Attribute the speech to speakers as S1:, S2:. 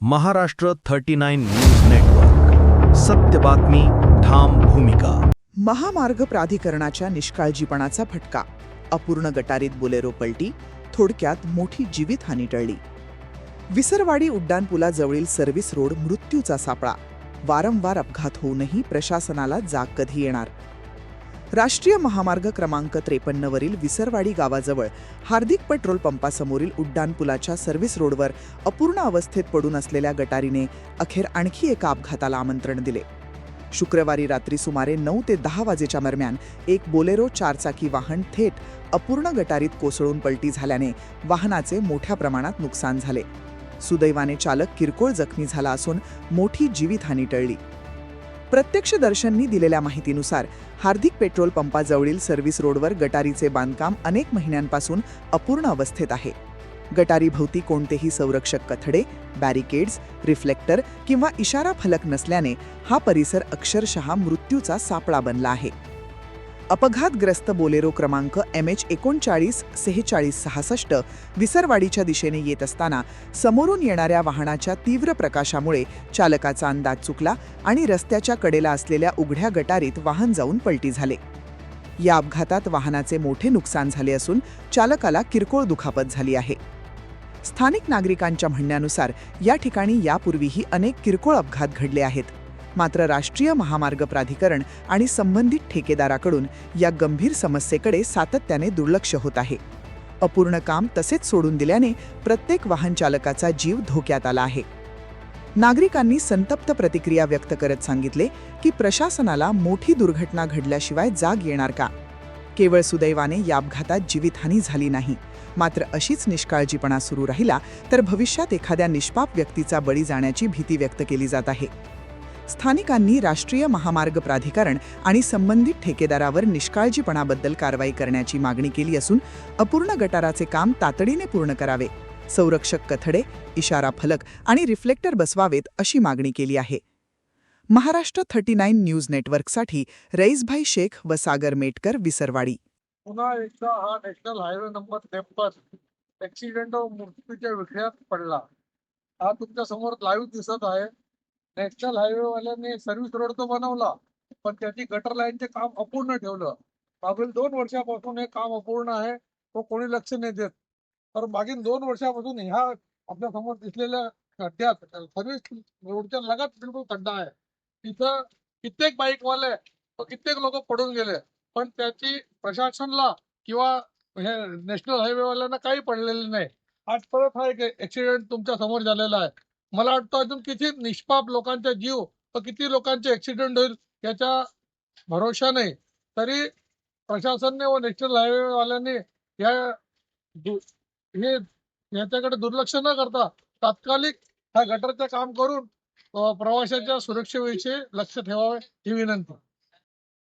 S1: Maharashtra 39 news network, सत्य बातमी, ठाम भूमिका.
S2: महामार्ग प्राधिकरणाच्या निष्काळजीपणाचा फटका. अपूर्ण गटारीत बोलेरो पलटी, थोडक्यात मोठी जीवितहानी टळली. विसरवाडी उड्डाणपुलाजवळील सर्व्हिस रोड मृत्यूचा सापळा. वारंवार अपघात होऊनही प्रशासनाला जाग कधी येणार? राष्ट्रीय महामार्ग क्रमांक 53 वरील विसरवाडी गावाजवळ हार्दिक पेट्रोल पंपासमोरील उड्डाणपुलाच्या सर्व्हिस रोडवर अपूर्ण अवस्थेत पडून असलेल्या गटारीने अखेर आणखी एका अपघाताला आमंत्रण दिले. शुक्रवारी रात्री सुमारे 9 ते 10 वाजेच्या दरम्यान एक बोलेरो चारचाकी वाहन थेट अपूर्ण गटारीत कोसळून पलटी झाल्याने वाहनाचे मोठ्या प्रमाणात नुकसान झाले. सुदैवाने चालक किरकोळ जखमी झाला असून मोठी जीवितहानी टळली. प्रत्यक्षदर्शींनी दिलेल्या माहितीनुसार हार्दिक पेट्रोल पंपाजवळील सर्व्हिस रोडवर गटारीचे बांधकाम अनेक महिन्यांपासून अपूर्ण अवस्थेत आहे. गटारीभोवती कोणतेही संरक्षक कथडे, बॅरिकेड्स, रिफ्लेक्टर किंवा इशारा फलक नसल्याने हा परिसर अक्षरशः मृत्यूचा सापळा बनला आहे. अपघातग्रस्त बोलेरो क्रमांक MH394666 विसरवाडीच्या दिशेने येत असताना समोरून येणाऱ्या वाहनाच्या तीव्र प्रकाशामुळे चालकाचा अंदाज चुकला आणि रस्त्याच्या कडेला असलेल्या उघड्या गटारीत वाहन जाऊन पलटी झाले. या अपघातात वाहनाचे मोठे नुकसान झाले असून चालकाला किरकोळ दुखापत झाली आहे. स्थानिक नागरिकांच्या म्हणण्यानुसार या ठिकाणी यापूर्वीही अनेक किरकोळ अपघात घडले आहेत. मात्र राष्ट्रीय महामार्ग प्राधिकरण आणि संबंधित ठेकेदाराकडून या गंभीर समस्येकडे सातत्याने दुर्लक्ष होत आहे. अपूर्ण काम तसेच सोडून दिल्याने प्रत्येक वाहन चालकाचा जीव धोक्यात आला आहे. नागरिकांनी संतप्त प्रतिक्रिया व्यक्त करत सांगितले की प्रशासनाला मोठी दुर्घटना घडल्याशिवाय जाग येणार का? केवळ सुदैवाने या अपघातात जीवितहानी झाली नाही. मात्र अशीच निष्काळजीपणा सुरू राहिला तर भविष्यात एखाद्या निष्पाप व्यक्तीचा बळी जाण्याची भीती व्यक्त केली जात आहे. स्थानिकांनी राष्ट्रीय महामार्ग प्राधिकरण आणि संबंधित ठेकेदारावर निष्काळजीपणाबद्दल कारवाई करण्याची मागणी केली असून अपूर्ण गटाराचे काम तातडीने पूर्ण करावे, संरक्षक कथडे, इशारा फलक आणि रिफ्लेक्टर बसवावेत अशी मागणी केली आहे. महाराष्ट्र 39 न्यूज नेटवर्कसाठी रईसभाई शेख व सागर मेटकर, विसरवाडी.
S3: पुन्हा एकदा हा नॅशनल हायवे नंबर 53 ऍक्सिडेंट व मृत्यूच्या विषयात पडला. हा तुमच्या समोर लाईव्ह दिसत आहे. नॅशनल हायवे वाल्यांनी सर्व्हिस रोड तो बनवला, पण त्याची गटर लाईनचे काम अपूर्ण ठेवलं. मागील 2 वर्षापासून हे काम अपूर्ण आहे, तो कोणी लक्ष नाही देत. तर मागील 2 वर्षापासून ह्या आपल्या समोर दिसलेल्या खड्ड्यात सर्व्हिस रोडच्या लगत बिलकुल खड्डा आहे. तिथं कित्येक बाईकवाले व कित्येक लोक पडून गेले, पण त्याची प्रशासनाला किंवा हे नॅशनल हायवे वाल्यांना काही पडलेलं नाही. आज परत हा एक ऍक्सिडेंट तुमच्या समोर झालेला आहे. मला वाटतं अजून किती निष्पाप लोकांचा जीव व किती लोकांचे ऍक्सिडेंट होईल याच्या भरोसा नाही. तरी प्रशासनाने व नॅशनल हायवे वाल्यांनी याच्याकडे दुर्लक्ष न करता तात्कालिक हा गटरचं काम करून प्रवाशाच्या सुरक्षेविषयी लक्ष ठेवावे ही विनंती.